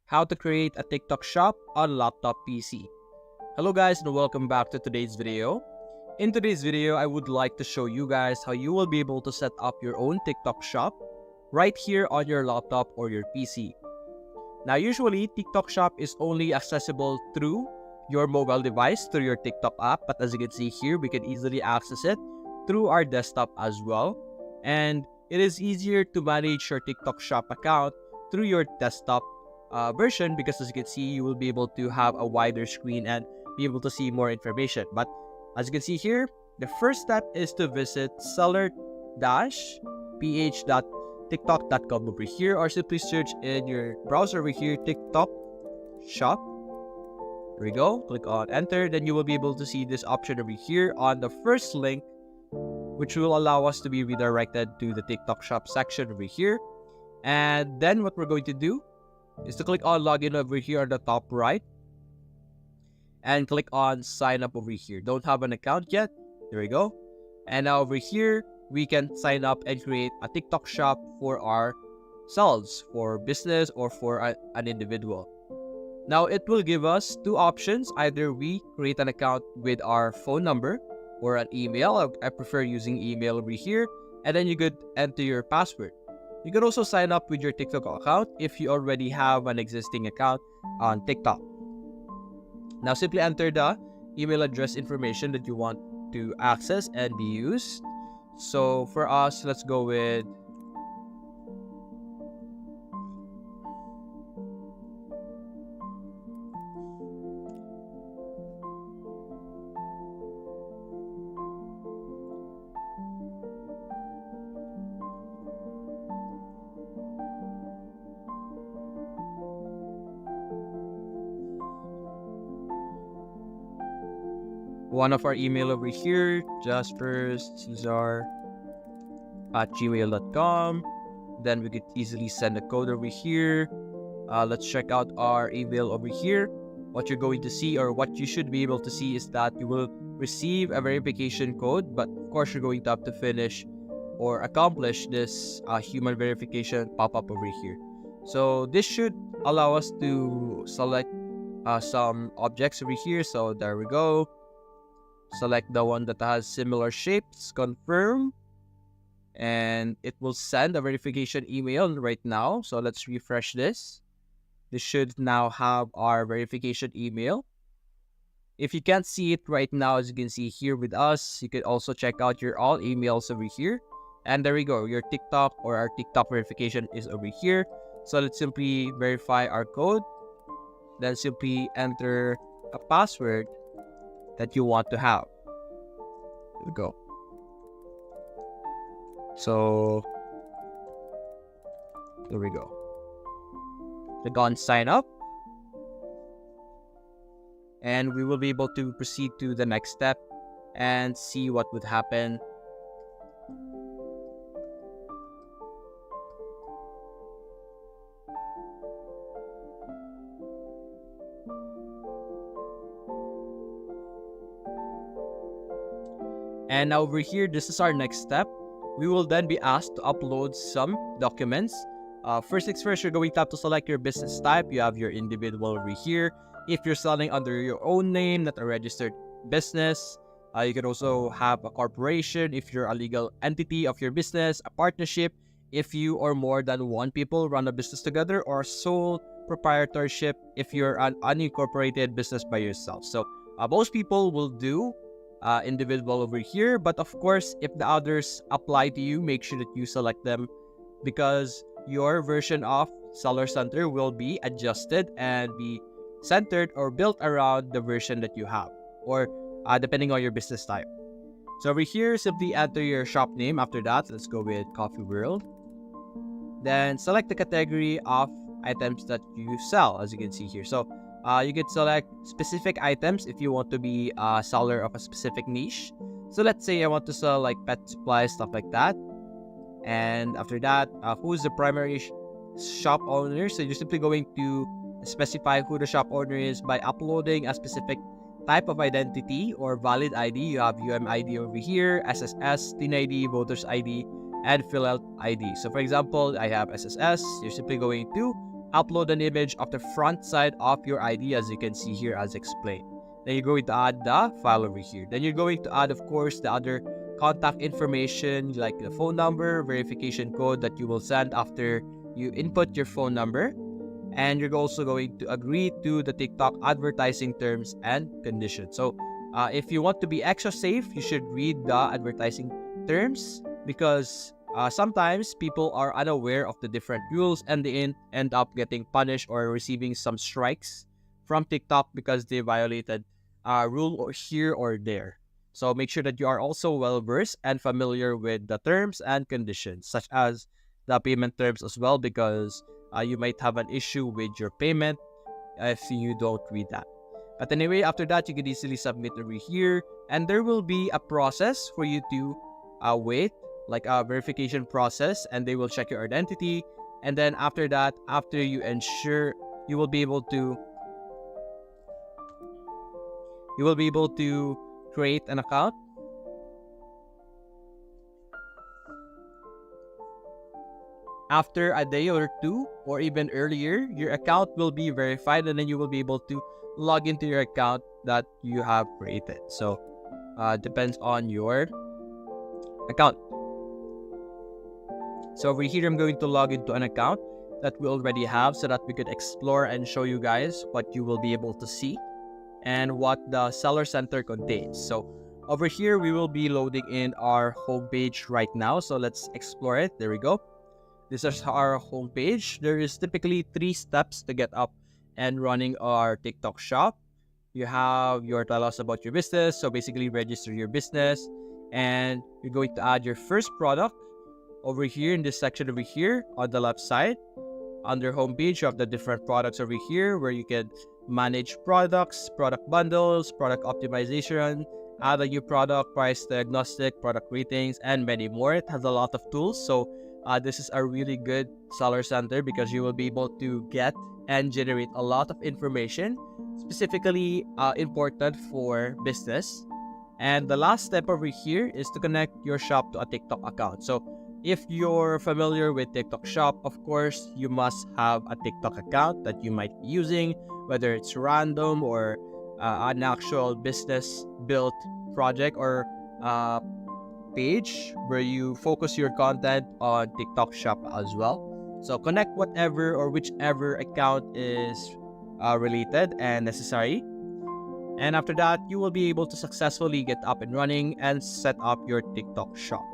how to create a TikTok shop on laptop PC. Hello guys and welcome back to today's video. In today's video, I would like to show you guys how you will be able to set up your own TikTok shop right here on your laptop or your PC. Now usually, TikTok shop is only accessible through your mobile device, through your TikTok app, but as you can see here, we can easily access it through our desktop as well. And it is easier to manage your TikTok shop account through your desktop version because as you can see, you will be able to have a wider screen and be able to see more information. But as you can see here, the first step is to visit seller-ph.tiktok.com over here, or simply search in your browser over here, TikTok shop. There we go. Click on enter. Then you will be able to see this option over here on the first link, which will allow us to be redirected to the TikTok shop section over here. And then what we're going to do is to click on login over here on the top right and click on sign up over here. Don't have an account yet. There we go. And now over here, we can sign up and create a TikTok shop for ourselves, for business or for an individual. Now it will give us two options. Either we create an account with our phone number or an email. I prefer using email over here. And then you could enter your password. You could also sign up with your TikTok account if you already have an existing account on TikTok. Now simply enter the email address information that you want to access and be used. So for us, let's go with one of our email over here, jasperscesar@gmail.com. Then we could easily send a code over here. Let's check out our email over here. What you're going to see, or what you should be able to see, is that you will receive a verification code, but of course you're going to have to finish or accomplish this human verification pop-up over here. So this should allow us to select some objects over here. So there we go. Select the one that has similar shapes, confirm, and it will send a verification email right now. So let's refresh this. This should now have our verification email. If you can't see it right now, as you can see here with us, you could also check out your all emails over here. And there we go. Your TikTok or our TikTok verification is over here. So let's simply verify our code. Then simply enter a password that you want to have. There we go. So there we go. Click on sign up. And we will be able to proceed to the next step and see what would happen. And now over here, this is our next step. We will then be asked to upload some documents. First things first, you're going to have to select your business type. You have your individual over here. If you're selling under your own name, not a registered business, you can also have a corporation if you're a legal entity of your business, a partnership if you or more than one people run a business together, or sole proprietorship if you're an unincorporated business by yourself. So most people will do individual over here, but of course if the others apply to you, make sure that you select them because your version of Seller Center will be adjusted and be centered or built around the version that you have, or depending on your business type. So over here, simply enter your shop name. After that, let's go with Coffee World. Then select the category of items that you sell, as you can see here. So you can select specific items if you want to be a seller of a specific niche. So let's say I want to sell like pet supplies, stuff like that. And after that, who's the primary shop owner? So you're simply going to specify who the shop owner is by uploading a specific type of identity or valid ID. You have UMID over here, SSS, TIN ID, Voters ID, and Fill Out ID. So for example, I have SSS. You're simply going to upload an image of the front side of your ID, as you can see here as explained. Then you're going to add the file over here. Then you're going to add, of course, the other contact information like the phone number, verification code that you will send after you input your phone number. And you're also going to agree to the TikTok advertising terms and conditions. So if you want to be extra safe, you should read the advertising terms, because sometimes people are unaware of the different rules and they end up getting punished or receiving some strikes from TikTok because they violated a rule or here or there. So make sure that you are also well versed and familiar with the terms and conditions, such as the payment terms as well, because you might have an issue with your payment if you don't read that. But anyway, after that, you can easily submit over here, and there will be a process for you to wait, like a verification process, and they will check your identity. And then after that, after you ensure, you will be able to create an account. After a day or two, or even earlier, your account will be verified, and then you will be able to log into your account that you have created. So depends on your account. So over here, I'm going to log into an account that we already have so that we could explore and show you guys what you will be able to see and what the Seller Center contains. So over here, we will be loading in our homepage right now. So let's explore it. There we go. This is our homepage. There is typically 3 steps to get up and running our TikTok shop. You have your tell us about your business. So basically register your business, and you're going to add your first product over here in this section over here on the left side. Under homepage, you have the different products over here where you can manage products, product bundles, product optimization, add a new product, price diagnostic, product ratings, and many more. It has a lot of tools. So this is a really good Seller Center because you will be able to get and generate a lot of information specifically important for business. And the last step over here is to connect your shop to a TikTok account. So if you're familiar with TikTok Shop, of course, you must have a TikTok account that you might be using, whether it's random or an actual business-built project or page where you focus your content on TikTok Shop as well. So connect whatever or whichever account is related and necessary. And after that, you will be able to successfully get up and running and set up your TikTok Shop.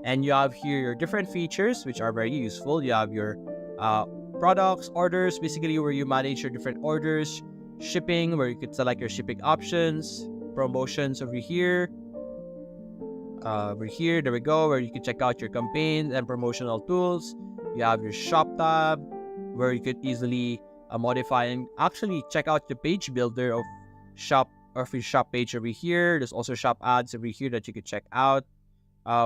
And you have here your different features, which are very useful. You have your products, orders, basically where you manage your different orders, shipping, where you could select your shipping options, promotions over here. There we go, where you can check out your campaigns and promotional tools. You have your shop tab, where you could easily modify and actually check out the page builder of shop or of your shop page over here. There's also shop ads over here that you could check out,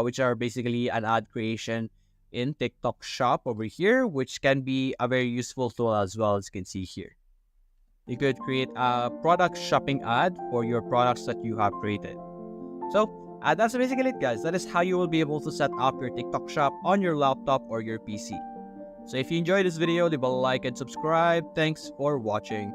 which are basically an ad creation in TikTok Shop over here, which can be a very useful tool as well, as you can see here. You could create a product shopping ad for your products that you have created. So that's basically it, guys. That is how you will be able to set up your TikTok Shop on your laptop or your PC. So if you enjoyed this video, leave a like and subscribe. Thanks for watching.